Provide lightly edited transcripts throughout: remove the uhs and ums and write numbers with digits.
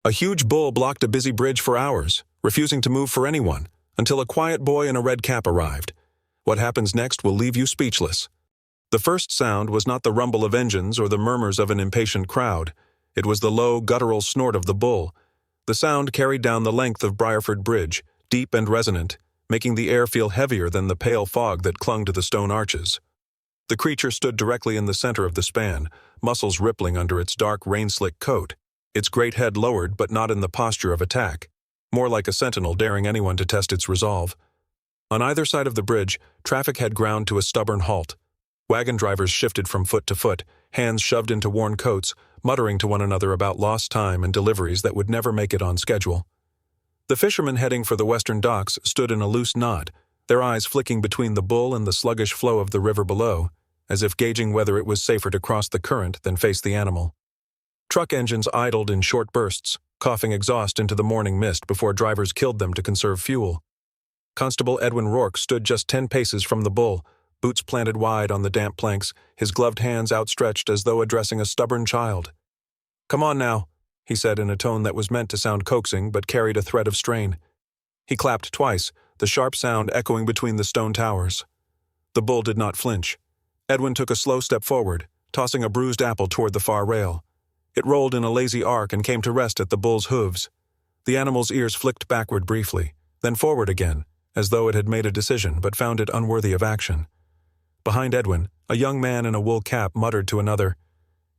A huge bull blocked a busy bridge for hours, refusing to move for anyone, until a quiet boy in a red cap arrived. What happens next will leave you speechless. The first sound was not the rumble of engines or the murmurs of an impatient crowd. It was the low, guttural snort of the bull. The sound carried down the length of Briarford Bridge, deep and resonant, making the air feel heavier than the pale fog that clung to the stone arches. The creature stood directly in the center of the span, muscles rippling under its dark, rain-slick coat, its great head lowered but not in the posture of attack, more like a sentinel daring anyone to test its resolve. On either side of the bridge, traffic had ground to a stubborn halt. Wagon drivers shifted from foot to foot, hands shoved into worn coats, muttering to one another about lost time and deliveries that would never make it on schedule. The fishermen heading for the western docks stood in a loose knot, their eyes flicking between the bull and the sluggish flow of the river below, as if gauging whether it was safer to cross the current than face the animal. Truck engines idled in short bursts, coughing exhaust into the morning mist before drivers killed them to conserve fuel. Constable Edwin Rourke stood just 10 paces from the bull, boots planted wide on the damp planks, his gloved hands outstretched as though addressing a stubborn child. "Come on now," he said in a tone that was meant to sound coaxing but carried a thread of strain. He clapped twice, the sharp sound echoing between the stone towers. The bull did not flinch. Edwin took a slow step forward, tossing a bruised apple toward the far rail. It rolled in a lazy arc and came to rest at the bull's hooves. The animal's ears flicked backward briefly, then forward again, as though it had made a decision but found it unworthy of action. Behind Edwin, a young man in a wool cap muttered to another,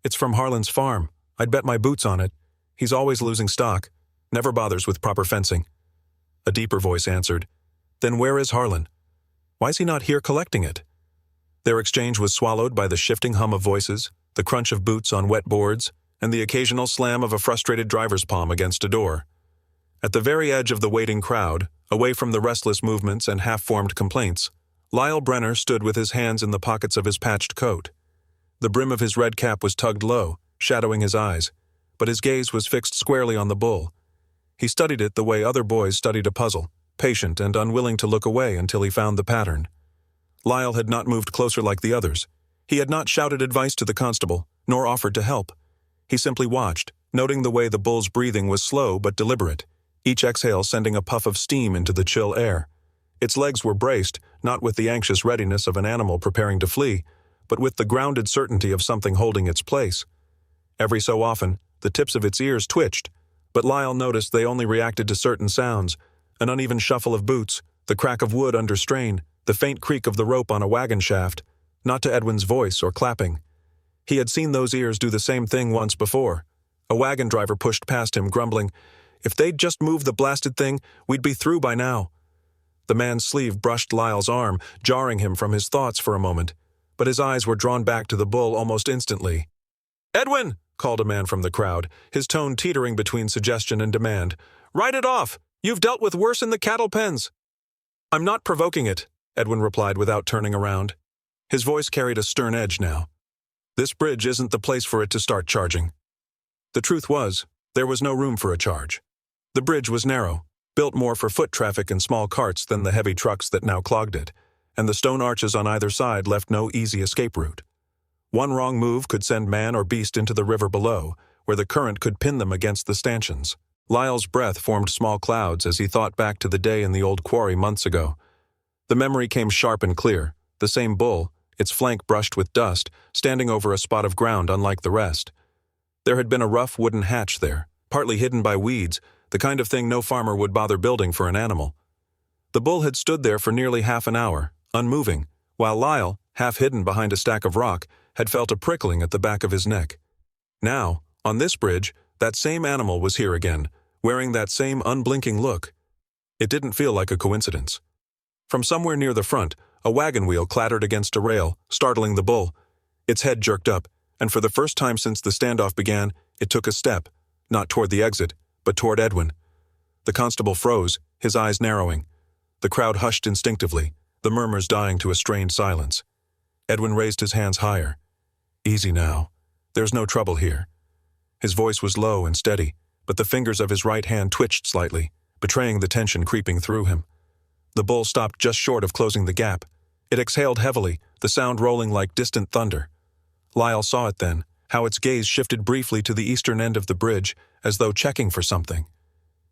"It's from Harlan's farm. I'd bet my boots on it. He's always losing stock. Never bothers with proper fencing." A deeper voice answered, "Then where is Harlan? Why's he not here collecting it?" Their exchange was swallowed by the shifting hum of voices, the crunch of boots on wet boards, and the occasional slam of a frustrated driver's palm against a door. At the very edge of the waiting crowd, away from the restless movements and half-formed complaints, Lyle Brenner stood with his hands in the pockets of his patched coat. The brim of his red cap was tugged low, shadowing his eyes, but his gaze was fixed squarely on the bull. He studied it the way other boys studied a puzzle, patient and unwilling to look away until he found the pattern. Lyle had not moved closer like the others. He had not shouted advice to the constable, nor offered to help. He simply watched, noting the way the bull's breathing was slow but deliberate, each exhale sending a puff of steam into the chill air. Its legs were braced, not with the anxious readiness of an animal preparing to flee, but with the grounded certainty of something holding its place. Every so often, the tips of its ears twitched, but Lyle noticed they only reacted to certain sounds, an uneven shuffle of boots, the crack of wood under strain, the faint creak of the rope on a wagon shaft, not to Edwin's voice or clapping. He had seen those ears do the same thing once before. A wagon driver pushed past him, grumbling, "If they'd just moved the blasted thing, we'd be through by now." The man's sleeve brushed Lyle's arm, jarring him from his thoughts for a moment, but his eyes were drawn back to the bull almost instantly. "Edwin!" called a man from the crowd, his tone teetering between suggestion and demand. "Write it off! You've dealt with worse in the cattle pens." "I'm not provoking it," Edwin replied without turning around. His voice carried a stern edge now. "This bridge isn't the place for it to start charging." The truth was, there was no room for a charge. The bridge was narrow, built more for foot traffic and small carts than the heavy trucks that now clogged it, and the stone arches on either side left no easy escape route. One wrong move could send man or beast into the river below, where the current could pin them against the stanchions. Lyle's breath formed small clouds as he thought back to the day in the old quarry months ago. The memory came sharp and clear, the same bull, its flank brushed with dust, standing over a spot of ground unlike the rest. There had been a rough wooden hatch there, partly hidden by weeds, the kind of thing no farmer would bother building for an animal. The bull had stood there for nearly half an hour, unmoving, while Lyle, half hidden behind a stack of rock, had felt a prickling at the back of his neck. Now, on this bridge, that same animal was here again, wearing that same unblinking look. It didn't feel like a coincidence. From somewhere near the front, a wagon wheel clattered against a rail, startling the bull. Its head jerked up, and for the first time since the standoff began, it took a step, not toward the exit, but toward Edwin. The constable froze, his eyes narrowing. The crowd hushed instinctively, the murmurs dying to a strained silence. Edwin raised his hands higher. "Easy now. There's no trouble here." His voice was low and steady, but the fingers of his right hand twitched slightly, betraying the tension creeping through him. The bull stopped just short of closing the gap. It exhaled heavily, the sound rolling like distant thunder. Lyle saw it then, how its gaze shifted briefly to the eastern end of the bridge, as though checking for something.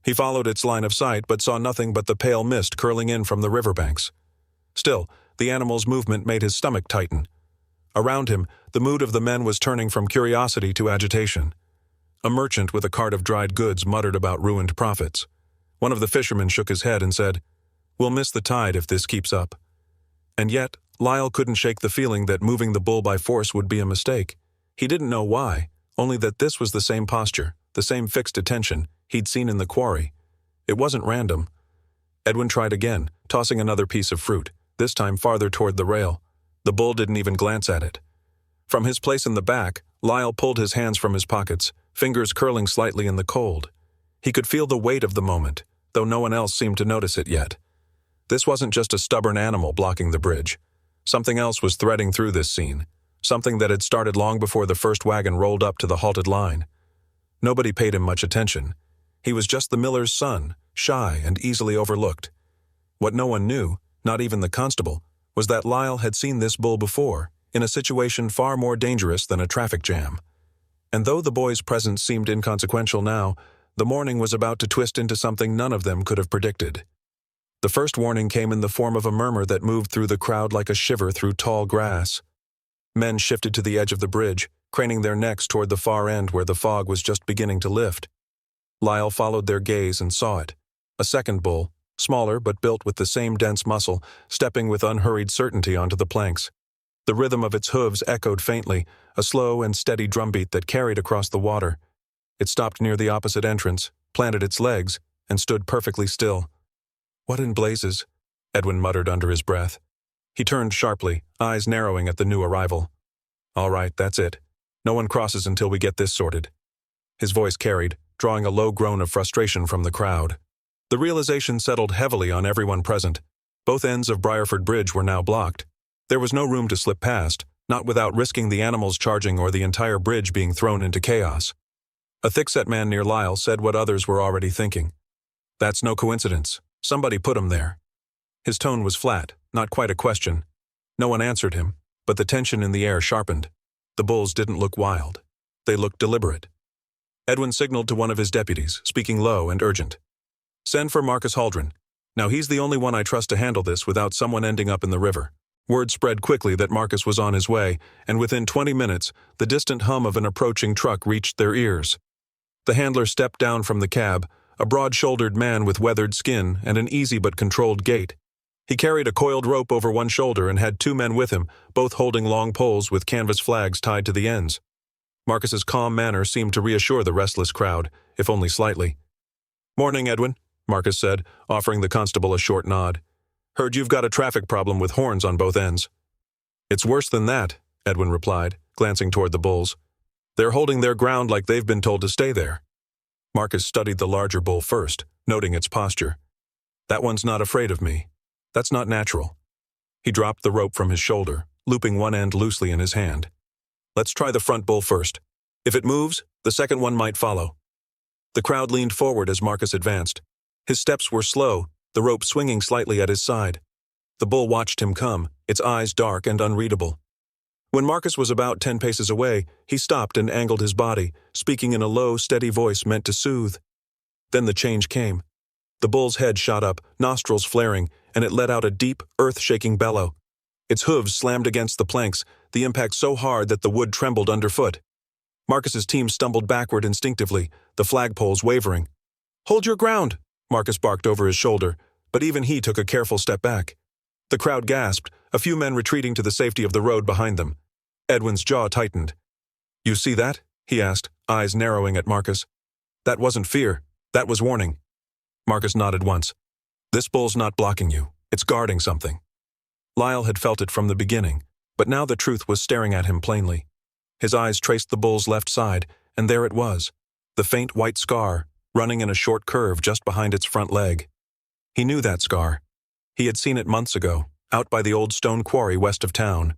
He followed its line of sight but saw nothing but the pale mist curling in from the riverbanks. Still, the animal's movement made his stomach tighten. Around him, the mood of the men was turning from curiosity to agitation. A merchant with a cart of dried goods muttered about ruined profits. One of the fishermen shook his head and said, "We'll miss the tide if this keeps up." And yet, Lyle couldn't shake the feeling that moving the bull by force would be a mistake. He didn't know why, only that this was the same posture, the same fixed attention he'd seen in the quarry. It wasn't random. Edwin tried again, tossing another piece of fruit, this time farther toward the rail. The bull didn't even glance at it. From his place in the back, Lyle pulled his hands from his pockets, fingers curling slightly in the cold. He could feel the weight of the moment, though no one else seemed to notice it yet. This wasn't just a stubborn animal blocking the bridge. Something else was threading through this scene, something that had started long before the first wagon rolled up to the halted line. Nobody paid him much attention. He was just the miller's son, shy and easily overlooked. What no one knew, not even the constable, was that Lyle had seen this bull before, in a situation far more dangerous than a traffic jam. And though the boy's presence seemed inconsequential now, the morning was about to twist into something none of them could have predicted. The first warning came in the form of a murmur that moved through the crowd like a shiver through tall grass. Men shifted to the edge of the bridge, craning their necks toward the far end where the fog was just beginning to lift. Lyle followed their gaze and saw it. A second bull, smaller but built with the same dense muscle, stepping with unhurried certainty onto the planks. The rhythm of its hooves echoed faintly, a slow and steady drumbeat that carried across the water. It stopped near the opposite entrance, planted its legs, and stood perfectly still. "What in blazes?" Edwin muttered under his breath. He turned sharply, eyes narrowing at the new arrival. "All right, that's it. No one crosses until we get this sorted." His voice carried, drawing a low groan of frustration from the crowd. The realization settled heavily on everyone present. Both ends of Briarford Bridge were now blocked. There was no room to slip past, not without risking the animals charging or the entire bridge being thrown into chaos. A thick-set man near Lyle said what others were already thinking. "That's no coincidence. Somebody put him there." His tone was flat, not quite a question. No one answered him, but the tension in the air sharpened. The bulls didn't look wild. They looked deliberate. Edwin signaled to one of his deputies, speaking low and urgent. "Send for Marcus Haldren. Now he's the only one I trust to handle this without someone ending up in the river." Word spread quickly that Marcus was on his way, and within 20 minutes, the distant hum of an approaching truck reached their ears. The handler stepped down from the cab, a broad-shouldered man with weathered skin and an easy but controlled gait. He carried a coiled rope over one shoulder and had two men with him, both holding long poles with canvas flags tied to the ends. Marcus's calm manner seemed to reassure the restless crowd, if only slightly. "Morning, Edwin," Marcus said, offering the constable a short nod. "Heard you've got a traffic problem with horns on both ends." "It's worse than that," Edwin replied, glancing toward the bulls. "They're holding their ground like they've been told to stay there." Marcus studied the larger bull first, noting its posture. "That one's not afraid of me. That's not natural." He dropped the rope from his shoulder, looping one end loosely in his hand. "Let's try the front bull first. If it moves, the second one might follow." The crowd leaned forward as Marcus advanced. His steps were slow, the rope swinging slightly at his side. The bull watched him come, its eyes dark and unreadable. When Marcus was about 10 paces away, he stopped and angled his body, speaking in a low, steady voice meant to soothe. Then the change came. The bull's head shot up, nostrils flaring, and it let out a deep, earth-shaking bellow. Its hooves slammed against the planks, the impact so hard that the wood trembled underfoot. Marcus's team stumbled backward instinctively, the flagpoles wavering. "Hold your ground!" Marcus barked over his shoulder, but even he took a careful step back. The crowd gasped, a few men retreating to the safety of the road behind them. Edwin's jaw tightened. "You see that?" he asked, eyes narrowing at Marcus. "That wasn't fear. That was warning." Marcus nodded once. "This bull's not blocking you. It's guarding something." Lyle had felt it from the beginning, but now the truth was staring at him plainly. His eyes traced the bull's left side, and there it was, the faint white scar, running in a short curve just behind its front leg. He knew that scar. He had seen it months ago, out by the old stone quarry west of town.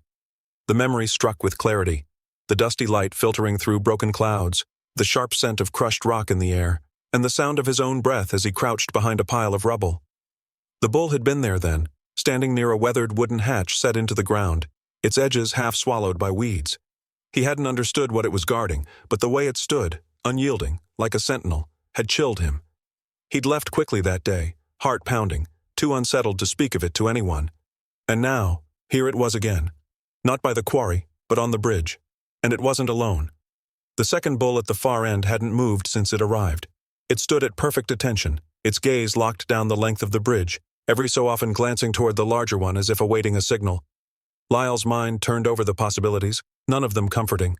The memory struck with clarity, the dusty light filtering through broken clouds, the sharp scent of crushed rock in the air, and the sound of his own breath as he crouched behind a pile of rubble. The bull had been there then, standing near a weathered wooden hatch set into the ground, its edges half swallowed by weeds. He hadn't understood what it was guarding, but the way it stood, unyielding, like a sentinel, had chilled him. He'd left quickly that day, heart pounding, too unsettled to speak of it to anyone. And now, here it was again. Not by the quarry, but on the bridge. And it wasn't alone. The second bull at the far end hadn't moved since it arrived. It stood at perfect attention, its gaze locked down the length of the bridge, every so often glancing toward the larger one as if awaiting a signal. Lyle's mind turned over the possibilities, none of them comforting.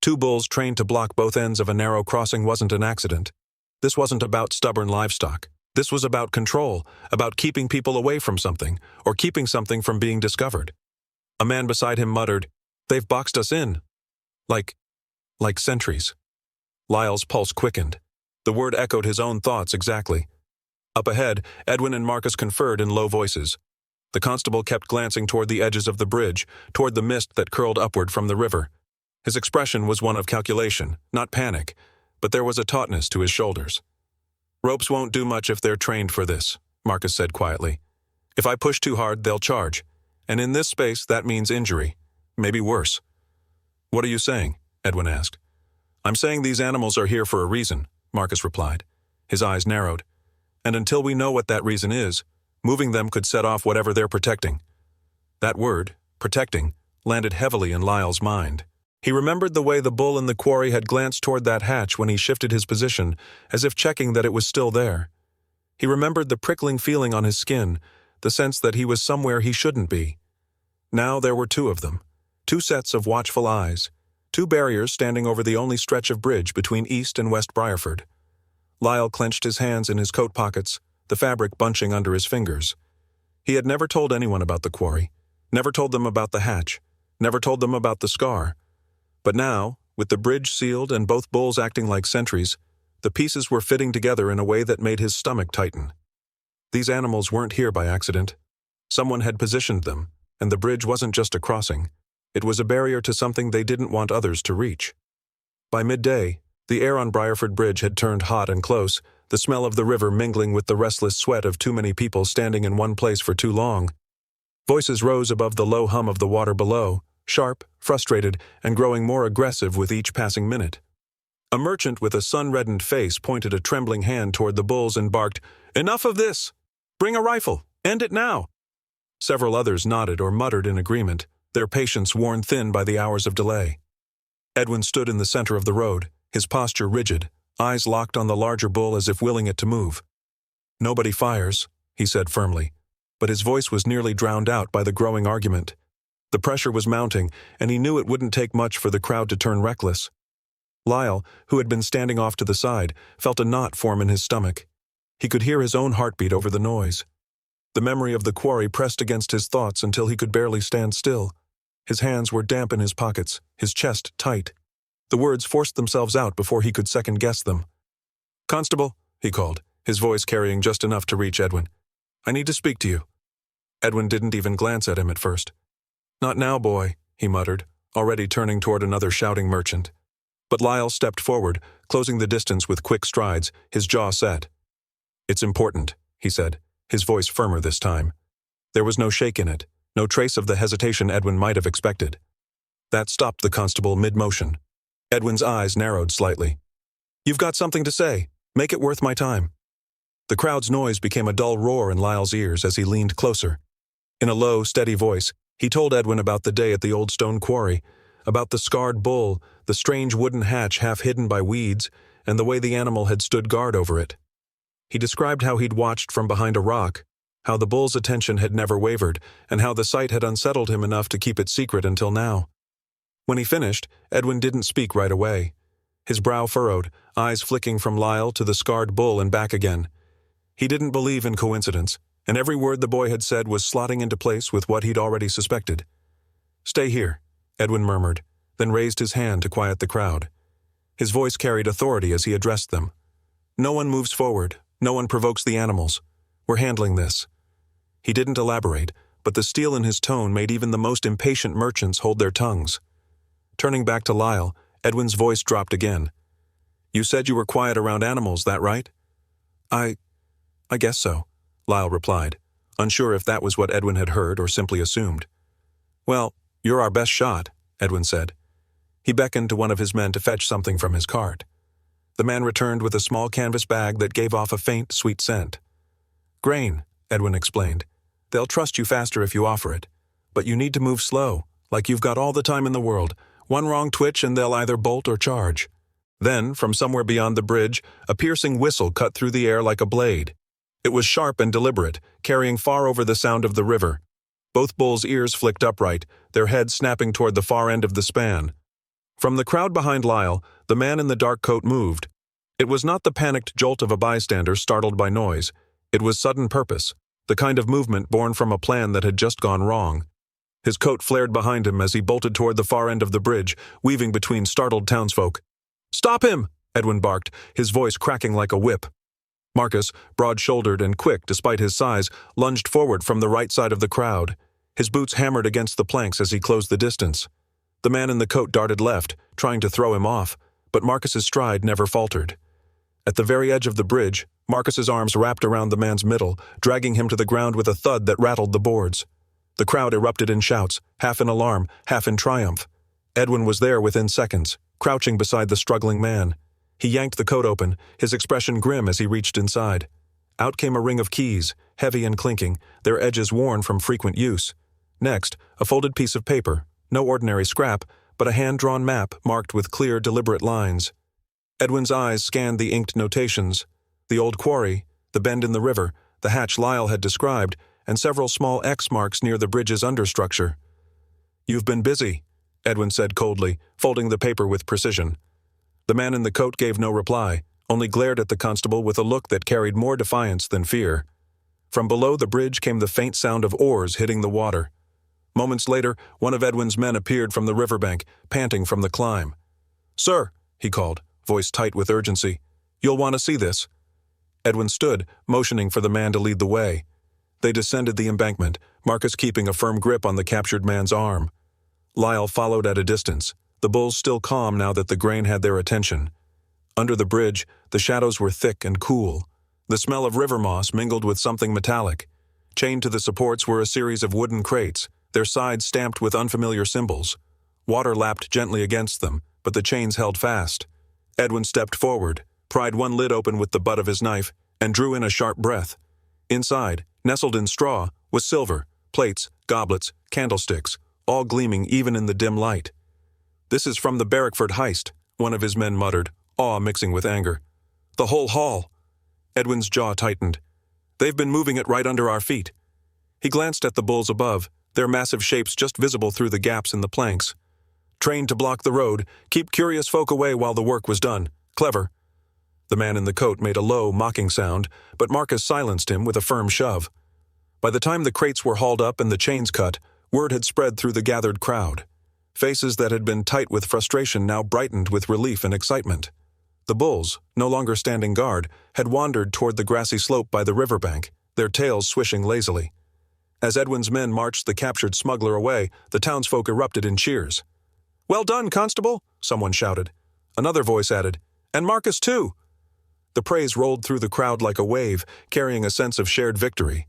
Two bulls trained to block both ends of a narrow crossing wasn't an accident. This wasn't about stubborn livestock. This was about control, about keeping people away from something, or keeping something from being discovered. A man beside him muttered, "They've boxed us in." Like sentries. Lyle's pulse quickened. The word echoed his own thoughts exactly. Up ahead, Edwin and Marcus conferred in low voices. The constable kept glancing toward the edges of the bridge, toward the mist that curled upward from the river. His expression was one of calculation, not panic, but there was a tautness to his shoulders. "Ropes won't do much if they're trained for this," Marcus said quietly. "If I push too hard, they'll charge. And in this space, that means injury. Maybe worse." "What are you saying?" Edwin asked. "I'm saying these animals are here for a reason," Marcus replied. His eyes narrowed. "And until we know what that reason is, moving them could set off whatever they're protecting." That word, protecting, landed heavily in Lyle's mind. He remembered the way the bull in the quarry had glanced toward that hatch when he shifted his position, as if checking that it was still there. He remembered the prickling feeling on his skin, the sense that he was somewhere he shouldn't be. Now there were two of them, two sets of watchful eyes, two barriers standing over the only stretch of bridge between East and West Briarford. Lyle clenched his hands in his coat pockets, the fabric bunching under his fingers. He had never told anyone about the quarry, never told them about the hatch, never told them about the scar. But now, with the bridge sealed and both bulls acting like sentries, the pieces were fitting together in a way that made his stomach tighten. These animals weren't here by accident. Someone had positioned them, and the bridge wasn't just a crossing. It was a barrier to something they didn't want others to reach. By midday, the air on Briarford Bridge had turned hot and close, the smell of the river mingling with the restless sweat of too many people standing in one place for too long. Voices rose above the low hum of the water below, sharp, frustrated, and growing more aggressive with each passing minute. A merchant with a sun-reddened face pointed a trembling hand toward the bulls and barked, "Enough of this! Bring a rifle! End it now!" Several others nodded or muttered in agreement, their patience worn thin by the hours of delay. Edwin stood in the center of the road, his posture rigid, eyes locked on the larger bull as if willing it to move. "Nobody fires," he said firmly, but his voice was nearly drowned out by the growing argument. The pressure was mounting, and he knew it wouldn't take much for the crowd to turn reckless. Lyle, who had been standing off to the side, felt a knot form in his stomach. He could hear his own heartbeat over the noise. The memory of the quarry pressed against his thoughts until he could barely stand still. His hands were damp in his pockets, his chest tight. The words forced themselves out before he could second-guess them. "Constable," he called, his voice carrying just enough to reach Edwin. "I need to speak to you." Edwin didn't even glance at him at first. "Not now, boy," he muttered, already turning toward another shouting merchant. But Lyle stepped forward, closing the distance with quick strides, his jaw set. "It's important," he said, his voice firmer this time. There was no shake in it, no trace of the hesitation Edwin might have expected. That stopped the constable mid-motion. Edwin's eyes narrowed slightly. "You've got something to say. Make it worth my time." The crowd's noise became a dull roar in Lyle's ears as he leaned closer. In a low, steady voice, he told Edwin about the day at the old stone quarry, about the scarred bull, the strange wooden hatch half hidden by weeds, and the way the animal had stood guard over it. He described how he'd watched from behind a rock, how the bull's attention had never wavered, and how the sight had unsettled him enough to keep it secret until now. When he finished, Edwin didn't speak right away. His brow furrowed, eyes flicking from Lyle to the scarred bull and back again. He didn't believe in coincidence, and every word the boy had said was slotting into place with what he'd already suspected. "Stay here," Edwin murmured, then raised his hand to quiet the crowd. His voice carried authority as he addressed them. "No one moves forward. No one provokes the animals. We're handling this." He didn't elaborate, but the steel in his tone made even the most impatient merchants hold their tongues. Turning back to Lyle, Edwin's voice dropped again. "You said you were quiet around animals, that right?" I guess so," Lyle replied, unsure if that was what Edwin had heard or simply assumed. "Well, you're our best shot," Edwin said. He beckoned to one of his men to fetch something from his cart. The man returned with a small canvas bag that gave off a faint, sweet scent. "Grain," Edwin explained. "They'll trust you faster if you offer it. But you need to move slow, like you've got all the time in the world. One wrong twitch and they'll either bolt or charge." Then, from somewhere beyond the bridge, a piercing whistle cut through the air like a blade. It was sharp and deliberate, carrying far over the sound of the river. Both bulls' ears flicked upright, their heads snapping toward the far end of the span. From the crowd behind Lyle, the man in the dark coat moved. It was not the panicked jolt of a bystander startled by noise. It was sudden purpose, the kind of movement born from a plan that had just gone wrong. His coat flared behind him as he bolted toward the far end of the bridge, weaving between startled townsfolk. "Stop him!" Edwin barked, his voice cracking like a whip. Marcus, broad-shouldered and quick despite his size, lunged forward from the right side of the crowd. His boots hammered against the planks as he closed the distance. The man in the coat darted left, trying to throw him off, but Marcus's stride never faltered. At the very edge of the bridge, Marcus's arms wrapped around the man's middle, dragging him to the ground with a thud that rattled the boards. The crowd erupted in shouts, half in alarm, half in triumph. Edwin was there within seconds, crouching beside the struggling man. He yanked the coat open, his expression grim as he reached inside. Out came a ring of keys, heavy and clinking, their edges worn from frequent use. Next, a folded piece of paper, no ordinary scrap, but a hand-drawn map marked with clear, deliberate lines. Edwin's eyes scanned the inked notations. The old quarry, the bend in the river, the hatch Lyle had described, and several small X marks near the bridge's understructure. "You've been busy," Edwin said coldly, folding the paper with precision. The man in the coat gave no reply, only glared at the constable with a look that carried more defiance than fear. From below the bridge came the faint sound of oars hitting the water. Moments later, one of Edwin's men appeared from the riverbank, panting from the climb. "Sir," he called, voice tight with urgency, "you'll want to see this." Edwin stood, motioning for the man to lead the way. They descended the embankment, Marcus keeping a firm grip on the captured man's arm. Lyle followed at a distance, the bulls still calm now that the grain had their attention. Under the bridge, the shadows were thick and cool. The smell of river moss mingled with something metallic. Chained to the supports were a series of wooden crates, their sides stamped with unfamiliar symbols. Water lapped gently against them, but the chains held fast. Edwin stepped forward, pried one lid open with the butt of his knife, and drew in a sharp breath. Inside, nestled in straw, was silver, plates, goblets, candlesticks, all gleaming even in the dim light. "This is from the Barrackford heist," one of his men muttered, awe mixing with anger. "The whole haul." Edwin's jaw tightened. "They've been moving it right under our feet." He glanced at the bulls above, their massive shapes just visible through the gaps in the planks. "Trained to block the road, keep curious folk away while the work was done. Clever." The man in the coat made a low, mocking sound, but Marcus silenced him with a firm shove. By the time the crates were hauled up and the chains cut, word had spread through the gathered crowd. Faces that had been tight with frustration now brightened with relief and excitement. The bulls, no longer standing guard, had wandered toward the grassy slope by the riverbank, their tails swishing lazily. As Edwin's men marched the captured smuggler away, the townsfolk erupted in cheers. "Well done, Constable," someone shouted. Another voice added, "And Marcus too." The praise rolled through the crowd like a wave, carrying a sense of shared victory.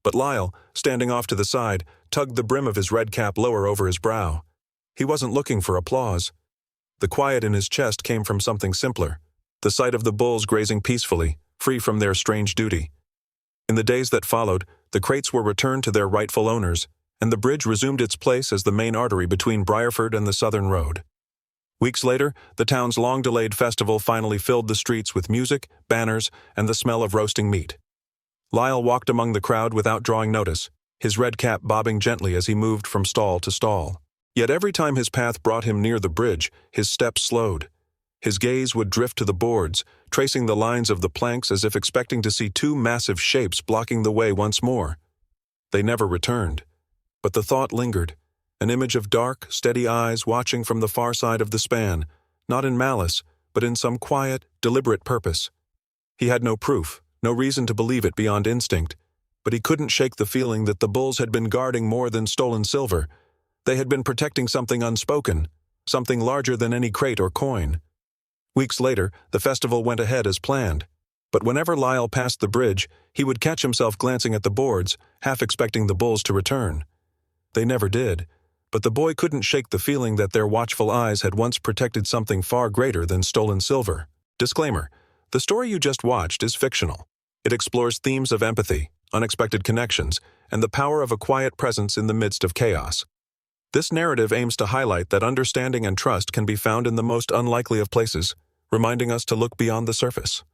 But Lyle, standing off to the side, tugged the brim of his red cap lower over his brow. He wasn't looking for applause. The quiet in his chest came from something simpler, the sight of the bulls grazing peacefully, free from their strange duty. In the days that followed, the crates were returned to their rightful owners, and the bridge resumed its place as the main artery between Briarford and the southern road. Weeks later, the town's long-delayed festival finally filled the streets with music, banners, and the smell of roasting meat. Lyle walked among the crowd without drawing notice, his red cap bobbing gently as he moved from stall to stall. Yet every time his path brought him near the bridge, his steps slowed. His gaze would drift to the boards, tracing the lines of the planks as if expecting to see two massive shapes blocking the way once more. They never returned. But the thought lingered, an image of dark, steady eyes watching from the far side of the span, not in malice, but in some quiet, deliberate purpose. He had no proof, no reason to believe it beyond instinct, but he couldn't shake the feeling that the bulls had been guarding more than stolen silver. They had been protecting something unspoken, something larger than any crate or coin. Weeks later, the festival went ahead as planned, but whenever Lyle passed the bridge, he would catch himself glancing at the boards, half expecting the bulls to return. They never did, But the boy couldn't shake the feeling that their watchful eyes had once protected something far greater than stolen silver. Disclaimer: the story you just watched is fictional. It explores themes of empathy, unexpected connections, and the power of a quiet presence in the midst of chaos. This narrative aims to highlight that understanding and trust can be found in the most unlikely of places, reminding us to look beyond the surface.